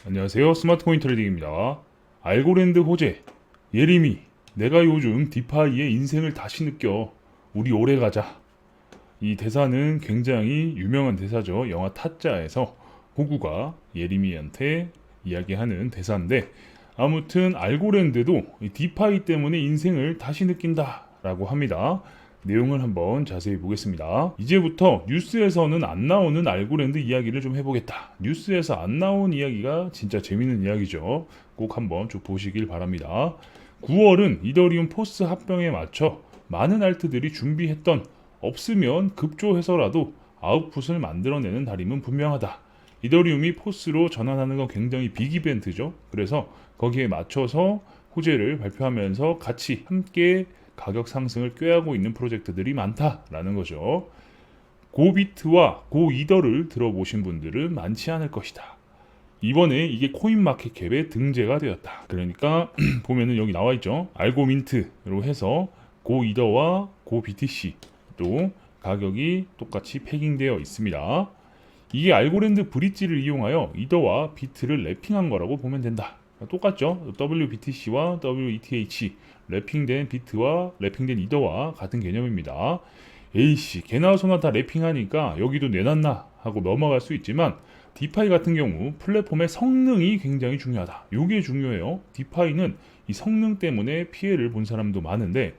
안녕하세요. 스마트코인 트레이딩입니다. 알고랜드 호재, 예림이, 내가 요즘 디파이의 인생을 다시 느껴. 우리 오래 가자. 이 대사는 굉장히 유명한 대사죠. 영화 타짜에서 호구가 예림이한테 이야기하는 대사인데, 아무튼 알고랜드도 이 디파이 때문에 인생을 다시 느낀다라고 합니다. 내용을 한번 자세히 보겠습니다. 이제부터 뉴스에서는 안 나오는 알고랜드 이야기를 좀 해보겠다. 뉴스에서 안 나온 이야기가 진짜 재밌는 이야기죠. 꼭 한번 쭉 보시길 바랍니다. 9월은 이더리움 포스 합병에 맞춰 많은 알트들이 준비했던 없으면 급조해서라도 아웃풋을 만들어내는 달임은 분명하다. 이더리움이 포스로 전환하는 건 굉장히 빅 이벤트죠. 그래서 거기에 맞춰서 호재를 발표하면서 같이 함께 가격 상승을 꾀하고 있는 프로젝트들이 많다라는 거죠. 고비트와 고이더를 들어보신 분들은 많지 않을 것이다. 이번에 이게 코인마켓캡에 등재가 되었다. 그러니까 보면은 여기 나와 있죠. 알고민트로 해서 고이더와 고BTC 또 가격이 똑같이 패깅되어 있습니다. 이게 알고랜드 브릿지를 이용하여 이더와 비트를 랩핑한 거라고 보면 된다. 똑같죠? WBTC와 WETH 랩핑된 비트와 랩핑된 이더와 같은 개념입니다. 에이씨 개나 소나 다 랩핑하니까 여기도 내놨나 하고 넘어갈 수 있지만 디파이 같은 경우 플랫폼의 성능이 굉장히 중요하다. 이게 중요해요. 디파이는 이 성능 때문에 피해를 본 사람도 많은데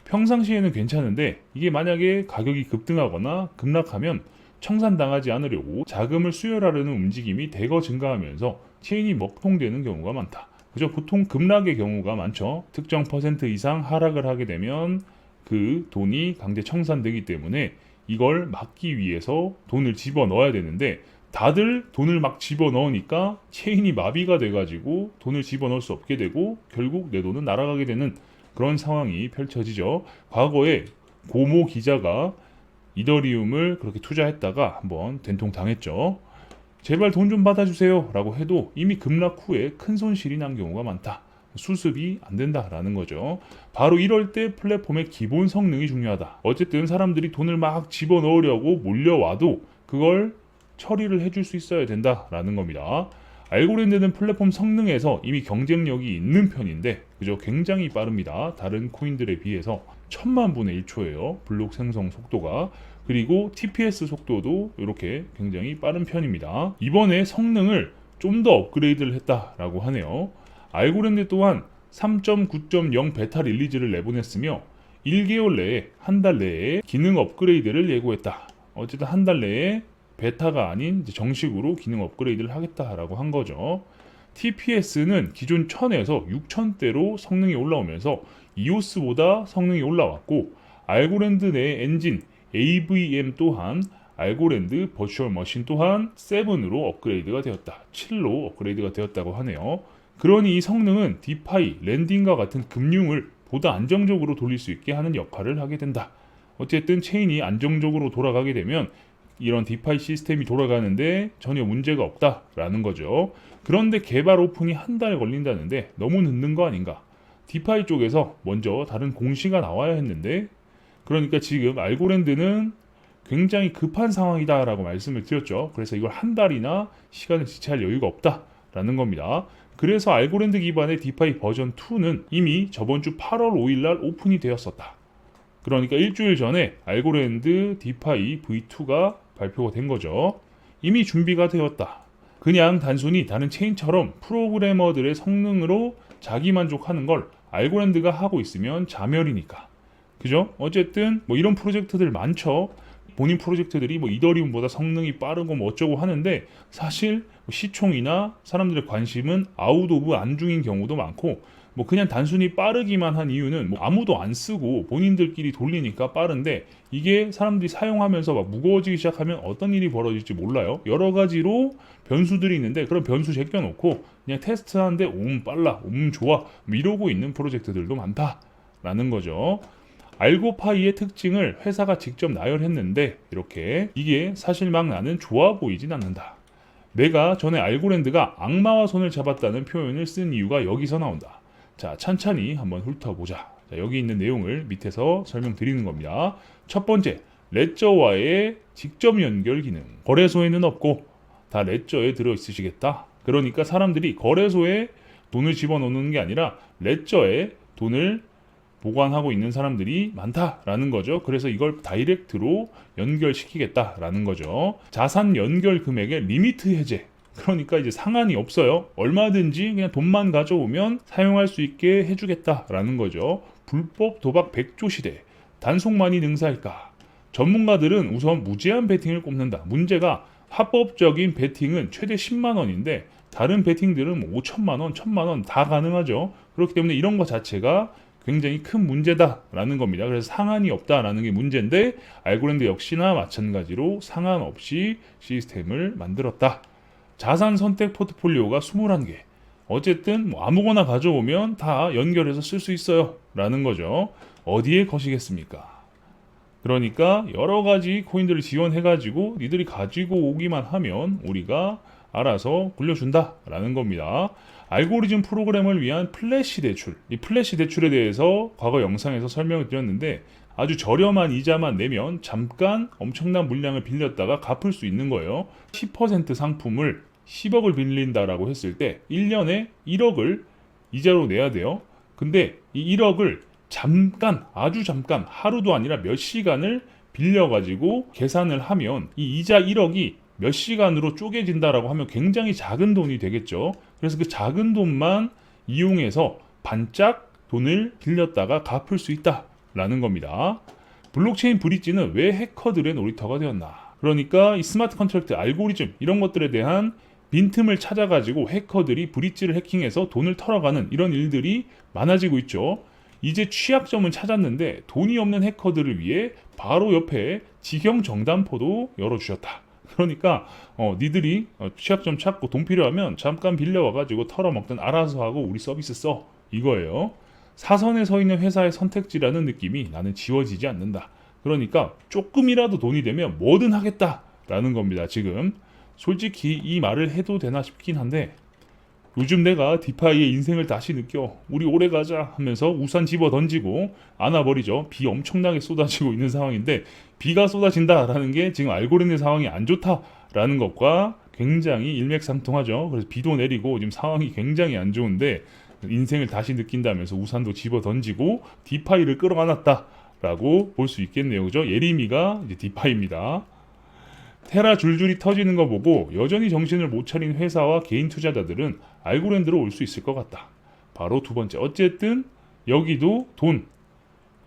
평상시에는 괜찮은데 이게 만약에 가격이 급등하거나 급락하면 청산당하지 않으려고 자금을 수혈하려는 움직임이 대거 증가하면서 체인이 먹통되는 경우가 많다. 그죠? 보통 급락의 경우가 많죠. 특정 퍼센트 이상 하락을 하게 되면 그 돈이 강제 청산되기 때문에 이걸 막기 위해서 돈을 집어넣어야 되는데 다들 돈을 막 집어넣으니까 체인이 마비가 돼가지고 돈을 집어넣을 수 없게 되고 결국 내 돈은 날아가게 되는 그런 상황이 펼쳐지죠. 과거에 고모 기자가 이더리움을 그렇게 투자했다가 한번 된통당했죠. 제발 돈 좀 받아주세요 라고 해도 이미 급락 후에 큰 손실이 난 경우가 많다. 수습이 안 된다라는 거죠. 바로 이럴 때 플랫폼의 기본 성능이 중요하다. 어쨌든 사람들이 돈을 막 집어넣으려고 몰려와도 그걸 처리를 해줄 수 있어야 된다라는 겁니다. 알고랜드는 플랫폼 성능에서 이미 경쟁력이 있는 편인데 그죠? 굉장히 빠릅니다. 다른 코인들에 비해서 1000만 분의 1초예요. 블록 생성 속도가. 그리고 TPS 속도도 이렇게 굉장히 빠른 편입니다. 이번에 성능을 좀 더 업그레이드를 했다라고 하네요. 알고랜드 또한 3.9.0 베타 릴리즈를 내보냈으며 1개월 내에 한 달 내에 기능 업그레이드를 예고했다. 어쨌든 한 달 내에 베타가 아닌 이제 정식으로 기능 업그레이드를 하겠다라고 한 거죠. TPS는 기존 1000에서 6000대로 성능이 올라오면서 EOS보다 성능이 올라왔고 알고랜드 내 엔진 AVM 또한 알고랜드 버추얼 머신 또한 7으로 업그레이드가 되었다. 7로 업그레이드가 되었다고 하네요. 그러니 이 성능은 디파이, 랜딩과 같은 금융을 보다 안정적으로 돌릴 수 있게 하는 역할을 하게 된다. 어쨌든 체인이 안정적으로 돌아가게 되면 이런 디파이 시스템이 돌아가는데 전혀 문제가 없다라는 거죠. 그런데 개발 오픈이 한 달 걸린다는데 너무 늦는 거 아닌가? 디파이 쪽에서 먼저 다른 공시가 나와야 했는데 그러니까 지금 알고랜드는 굉장히 급한 상황이다라고 말씀을 드렸죠. 그래서 이걸 한 달이나 시간을 지체할 여유가 없다라는 겁니다. 그래서 알고랜드 기반의 디파이 버전 2는 이미 저번 주 8월 5일 날 오픈이 되었었다. 그러니까 일주일 전에 알고랜드 디파이 V2가 발표가 된 거죠. 이미 준비가 되었다. 그냥 단순히 다른 체인처럼 프로그래머들의 성능으로 자기 만족하는 걸 알고랜드가 하고 있으면 자멸이니까. 그죠? 어쨌든 뭐 이런 프로젝트들 많죠. 본인 프로젝트들이 뭐 이더리움보다 성능이 빠르고 뭐 어쩌고 하는데 사실 시총이나 사람들의 관심은 아웃 오브 안중인 경우도 많고 뭐 그냥 단순히 빠르기만 한 이유는 뭐 아무도 안 쓰고 본인들끼리 돌리니까 빠른데 이게 사람들이 사용하면서 막 무거워지기 시작하면 어떤 일이 벌어질지 몰라요. 여러 가지로 변수들이 있는데 그런 변수 제껴놓고 그냥 테스트하는데 빨라, 좋아 뭐 이러고 있는 프로젝트들도 많다라는 거죠. 알고파이의 특징을 회사가 직접 나열했는데 이렇게 이게 사실 막 나는 좋아 보이진 않는다. 내가 전에 알고랜드가 악마와 손을 잡았다는 표현을 쓴 이유가 여기서 나온다. 자, 찬찬히 한번 훑어보자. 자, 여기 있는 내용을 밑에서 설명드리는 겁니다. 첫 번째, 레저와의 직접 연결 기능. 거래소에는 없고 다 레저에 들어있으시겠다. 그러니까 사람들이 거래소에 돈을 집어넣는 게 아니라 레저에 돈을 보관하고 있는 사람들이 많다라는 거죠. 그래서 이걸 다이렉트로 연결시키겠다라는 거죠. 자산 연결 금액의 리미트 해제. 그러니까 이제 상한이 없어요. 얼마든지 그냥 돈만 가져오면 사용할 수 있게 해주겠다라는 거죠. 불법 도박 100조 시대. 단속만이 능사일까? 전문가들은 우선 무제한 베팅을 꼽는다. 문제가 합법적인 베팅은 최대 10만 원인데 다른 베팅들은 5천만 원, 1천만 원 다 가능하죠. 그렇기 때문에 이런 것 자체가 굉장히 큰 문제다라는 겁니다. 그래서 상한이 없다라는 게 문제인데 알고랜드 역시나 마찬가지로 상한 없이 시스템을 만들었다. 자산 선택 포트폴리오가 21개. 어쨌든 뭐 아무거나 가져오면 다 연결해서 쓸 수 있어요 라는 거죠. 어디에 거시겠습니까? 그러니까 여러 가지 코인들을 지원해가지고 니들이 가지고 오기만 하면 우리가 알아서 굴려준다 라는 겁니다. 알고리즘 프로그램을 위한 플래시 대출. 이 플래시 대출에 대해서 과거 영상에서 설명을 드렸는데 아주 저렴한 이자만 내면 잠깐 엄청난 물량을 빌렸다가 갚을 수 있는 거예요. 10% 상품을 10억을 빌린다라고 했을 때 1년에 1억을 이자로 내야 돼요. 근데 이 1억을 잠깐, 아주 잠깐, 하루도 아니라 몇 시간을 빌려가지고 계산을 하면 이 이자 1억이 몇 시간으로 쪼개진다라고 하면 굉장히 작은 돈이 되겠죠. 그래서 그 작은 돈만 이용해서 반짝 돈을 빌렸다가 갚을 수 있다라는 겁니다. 블록체인 브릿지는 왜 해커들의 놀이터가 되었나? 그러니까 이 스마트 컨트랙트 알고리즘 이런 것들에 대한 빈틈을 찾아가지고 해커들이 브릿지를 해킹해서 돈을 털어가는 이런 일들이 많아지고 있죠. 이제 취약점을 찾았는데 돈이 없는 해커들을 위해 바로 옆에 직영 정담포도 열어주셨다. 그러니까 니들이 취약점 찾고 돈 필요하면 잠깐 빌려와가지고 털어먹든 알아서 하고 우리 서비스 써 이거예요. 사선에 서 있는 회사의 선택지라는 느낌이 나는 지워지지 않는다. 그러니까 조금이라도 돈이 되면 뭐든 하겠다라는 겁니다. 지금 솔직히 이 말을 해도 되나 싶긴 한데 요즘 내가 디파이의 인생을 다시 느껴. 우리 오래 가자 하면서 우산 집어 던지고 안아버리죠. 비 엄청나게 쏟아지고 있는 상황인데 비가 쏟아진다라는 게 지금 알고리즘 상황이 안 좋다라는 것과 굉장히 일맥상통하죠. 그래서 비도 내리고 지금 상황이 굉장히 안 좋은데 인생을 다시 느낀다면서 우산도 집어 던지고 디파이를 끌어안았다라고 볼 수 있겠네요. 그죠? 예림이가 이제 디파이입니다. 테라 줄줄이 터지는 거 보고 여전히 정신을 못 차린 회사와 개인 투자자들은 알고랜드로 올 수 있을 것 같다. 바로 두 번째. 어쨌든 여기도 돈,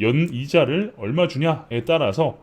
연 이자를 얼마 주냐에 따라서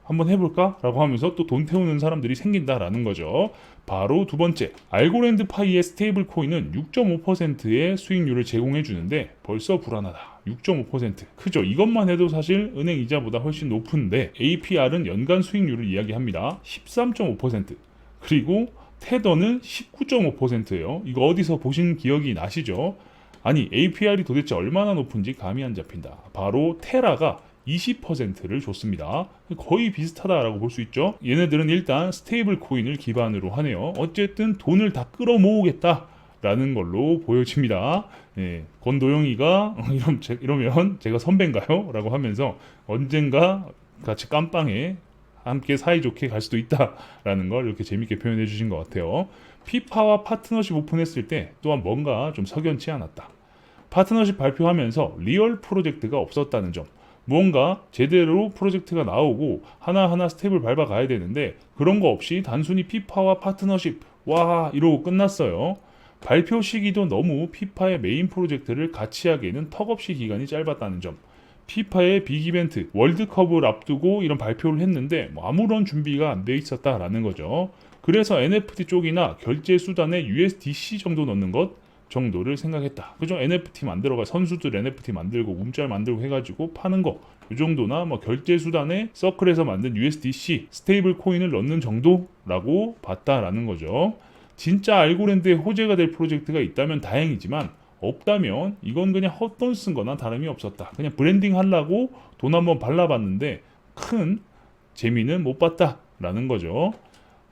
한번 해볼까? 라고 하면서 또 돈 태우는 사람들이 생긴다라는 거죠. 바로 두 번째. 알고랜드 파이의 스테이블 코인은 6.5%의 수익률을 제공해 주는데 벌써 불안하다. 6.5% 크죠. 이것만 해도 사실 은행 이자보다 훨씬 높은데 APR은 연간 수익률을 이야기합니다. 13.5%. 그리고 테더는 19.5%예요. 이거 어디서 보신 기억이 나시죠? 아니 APR이 도대체 얼마나 높은지 감이 안 잡힌다. 바로 테라가 20%를 줬습니다. 거의 비슷하다라고 볼 수 있죠. 얘네들은 일단 스테이블 코인을 기반으로 하네요. 어쨌든 돈을 다 끌어모으겠다라는 걸로 보여집니다. 예, 권도영이가 이러면 제가 선배인가요? 라고 하면서 언젠가 같이 깜빵에 함께 사이좋게 갈 수도 있다라는 걸 이렇게 재밌게 표현해 주신 것 같아요. 피파와 파트너십 오픈했을 때 또한 뭔가 좀 석연치 않았다. 파트너십 발표하면서 리얼 프로젝트가 없었다는 점. 무언가 제대로 프로젝트가 나오고 하나하나 스텝을 밟아가야 되는데 그런 거 없이 단순히 피파와 파트너십 와 이러고 끝났어요. 발표 시기도 너무 피파의 메인 프로젝트를 같이 하기에는 턱없이 기간이 짧았다는 점. 피파의 빅 이벤트 월드컵을 앞두고 이런 발표를 했는데 아무런 준비가 안 돼 있었다라는 거죠. 그래서 NFT 쪽이나 결제 수단에 USDC 정도 넣는 것 정도를 생각했다. 그죠? NFT 만들어가 선수들 NFT 만들고 움짤 만들고 해가지고 파는 거 이 정도나 결제 수단에 서클에서 만든 USDC 스테이블 코인을 넣는 정도라고 봤다라는 거죠. 진짜 알고랜드의 호재가 될 프로젝트가 있다면 다행이지만 없다면 이건 그냥 헛돈 쓴 거나 다름이 없었다. 그냥 브랜딩 하려고 돈 한번 발라봤는데 큰 재미는 못 봤다라는 거죠.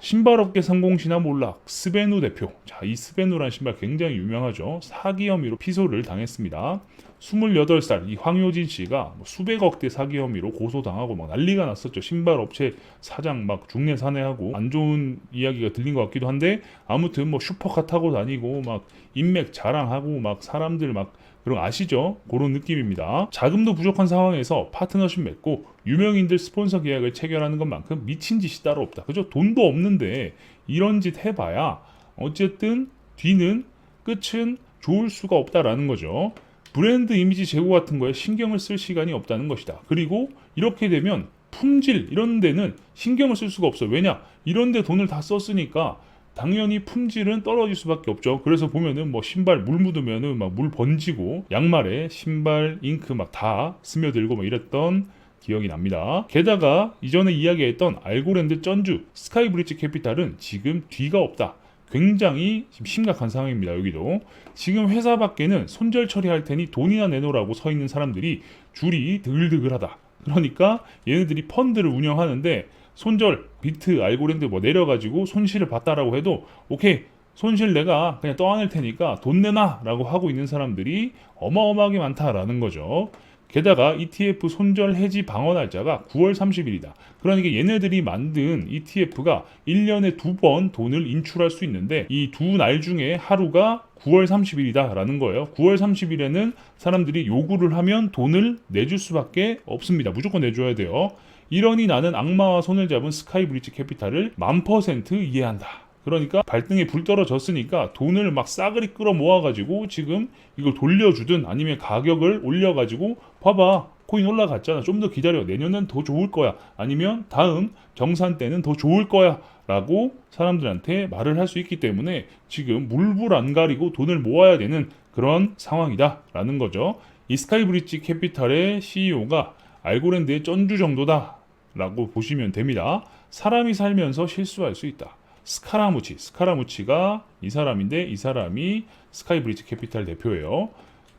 신발업계 성공시나 몰락 스베누 대표. 자, 이 스베누라는 신발 굉장히 유명하죠. 사기 혐의로 피소를 당했습니다. 28살 이 황효진 씨가 뭐 수백억대 사기 혐의로 고소당하고 막 난리가 났었죠. 신발 업체 사장 막 중내 산해하고 안 좋은 이야기가 들린 것 같기도 한데 아무튼 뭐 슈퍼카 타고 다니고 막 인맥 자랑하고 막 사람들 막 그런 아시죠? 그런 느낌입니다. 자금도 부족한 상황에서 파트너십 맺고 유명인들 스폰서 계약을 체결하는 것만큼 미친 짓이 따로 없다. 그죠? 돈도 없는데 이런 짓 해봐야 어쨌든 뒤는 끝은 좋을 수가 없다라는 거죠. 브랜드 이미지 제고 같은 거에 신경을 쓸 시간이 없다는 것이다. 그리고 이렇게 되면 품질 이런 데는 신경을 쓸 수가 없어요. 왜냐? 이런 데 돈을 다 썼으니까 당연히 품질은 떨어질 수밖에 없죠. 그래서 보면은 뭐 신발 물 묻으면은 막 물 번지고 양말에 신발 잉크 막 다 스며들고 뭐 이랬던 기억이 납니다. 게다가 이전에 이야기했던 알고랜드 전주 스카이브리지 캐피탈은 지금 뒤가 없다. 굉장히 심각한 상황입니다. 여기도 지금 회사 밖에는 손절 처리할 테니 돈이나 내놓으라고 서 있는 사람들이 줄이 드글드글하다. 그러니까 얘네들이 펀드를 운영하는데 손절 비트 알고랜드 뭐 내려가지고 손실을 봤다라고 해도 오케이 손실 내가 그냥 떠안을 테니까 돈 내놔 라고 하고 있는 사람들이 어마어마하게 많다라는 거죠. 게다가 ETF 손절 해지 방어 날짜가 9월 30일이다. 그러니까 얘네들이 만든 ETF가 1년에 2번 돈을 인출할 수 있는데 이 두 날 중에 하루가 9월 30일이다 라는 거예요. 9월 30일에는 사람들이 요구를 하면 돈을 내줄 수밖에 없습니다. 무조건 내줘야 돼요. 이러니 나는 악마와 손을 잡은 스카이브리지 캐피탈을 1000% 이해한다. 그러니까 발등에 불 떨어졌으니까 돈을 막 싸그리 끌어 모아가지고 지금 이걸 돌려주든 아니면 가격을 올려가지고 봐봐 코인 올라갔잖아 좀 더 기다려 내년엔 더 좋을 거야 아니면 다음 정산 때는 더 좋을 거야 라고 사람들한테 말을 할 수 있기 때문에 지금 물불 안 가리고 돈을 모아야 되는 그런 상황이다 라는 거죠. 이 스카이브리지 캐피탈의 CEO가 알고랜드의 전주 정도다 라고 보시면 됩니다. 사람이 살면서 실수할 수 있다. 스카라무치가 이 사람인데 이 사람이 스카이브리지 캐피탈 대표예요.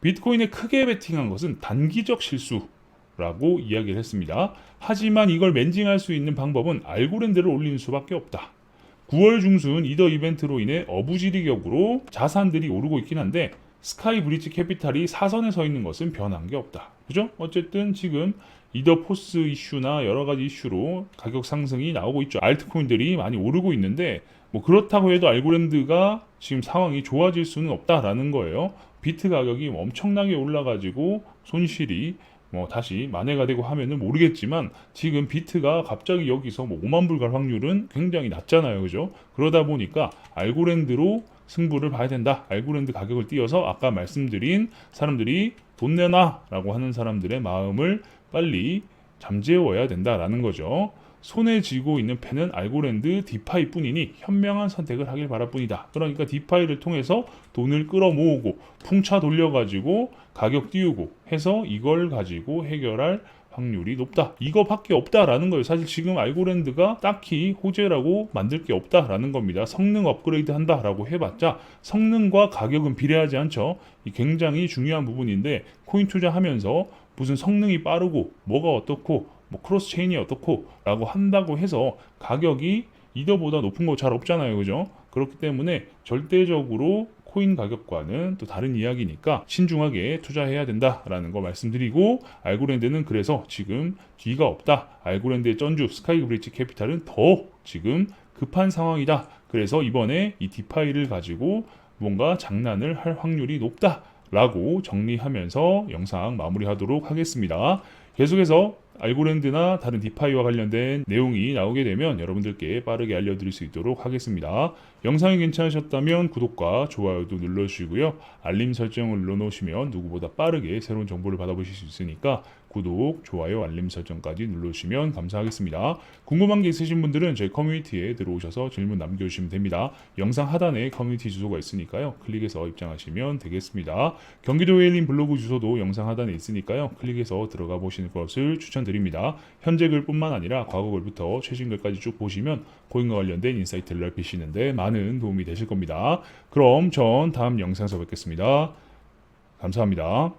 비트코인에 크게 베팅한 것은 단기적 실수라고 이야기를 했습니다. 하지만 이걸 멘징할 수 있는 방법은 알고랜드를 올리는 수밖에 없다. 9월 중순 이더 이벤트로 인해 어부지리격으로 자산들이 오르고 있긴 한데 스카이브리지 캐피탈이 사선에 서 있는 것은 변한 게 없다. 그죠? 어쨌든 지금 이더 포스 이슈나 여러 가지 이슈로 가격 상승이 나오고 있죠. 알트코인들이 많이 오르고 있는데 뭐 그렇다고 해도 알고랜드가 지금 상황이 좋아질 수는 없다라는 거예요. 비트 가격이 엄청나게 올라가지고 손실이 뭐 다시 만회가 되고 하면은 모르겠지만 지금 비트가 갑자기 여기서 뭐 5만 불 갈 확률은 굉장히 낮잖아요. 그죠? 그러다 보니까 알고랜드로 승부를 봐야 된다. 알고랜드 가격을 띄워서 아까 말씀드린 사람들이 돈 내놔 라고 하는 사람들의 마음을 빨리 잠재워야 된다라는 거죠. 손에 쥐고 있는 펜은 알고랜드 디파이 뿐이니 현명한 선택을 하길 바랄 뿐이다. 그러니까 디파이를 통해서 돈을 끌어모으고 풍차 돌려가지고 가격 띄우고 해서 이걸 가지고 해결할 확률이 높다. 이거밖에 없다라는 거예요. 사실 지금 알고랜드가 딱히 호재라고 만들 게 없다라는 겁니다. 성능 업그레이드 한다라고 해봤자 성능과 가격은 비례하지 않죠. 이 굉장히 중요한 부분인데 코인 투자하면서 무슨 성능이 빠르고 뭐가 어떻고 뭐 크로스 체인이 어떻고 라고 한다고 해서 가격이 이더보다 높은 거 잘 없잖아요. 그죠? 그렇기 때문에 절대적으로 코인 가격과는 또 다른 이야기니까 신중하게 투자해야 된다라는 거 말씀드리고 알고랜드는 그래서 지금 뒤가 없다. 알고랜드의 전주 스카이브리지 캐피탈은 더 지금 급한 상황이다. 그래서 이번에 이 디파이를 가지고 뭔가 장난을 할 확률이 높다라고 정리하면서 영상 마무리하도록 하겠습니다. 계속해서 알고랜드나 다른 디파이와 관련된 내용이 나오게 되면 여러분들께 빠르게 알려드릴 수 있도록 하겠습니다. 영상이 괜찮으셨다면 구독과 좋아요도 눌러주시고요. 알림 설정을 눌러놓으시면 누구보다 빠르게 새로운 정보를 받아보실 수 있으니까 구독, 좋아요, 알림 설정까지 눌러주시면 감사하겠습니다. 궁금한 게 있으신 분들은 저희 커뮤니티에 들어오셔서 질문 남겨주시면 됩니다. 영상 하단에 커뮤니티 주소가 있으니까요. 클릭해서 입장하시면 되겠습니다. 경기도 웨일린 블로그 주소도 영상 하단에 있으니까요. 클릭해서 들어가 보시는 것을 추천드립니다. 현재 글뿐만 아니라 과거 글부터 최신 글까지 쭉 보시면 코인과 관련된 인사이트를 넓히시는데 많은 도움이 되실 겁니다. 그럼 전 다음 영상에서 뵙겠습니다. 감사합니다.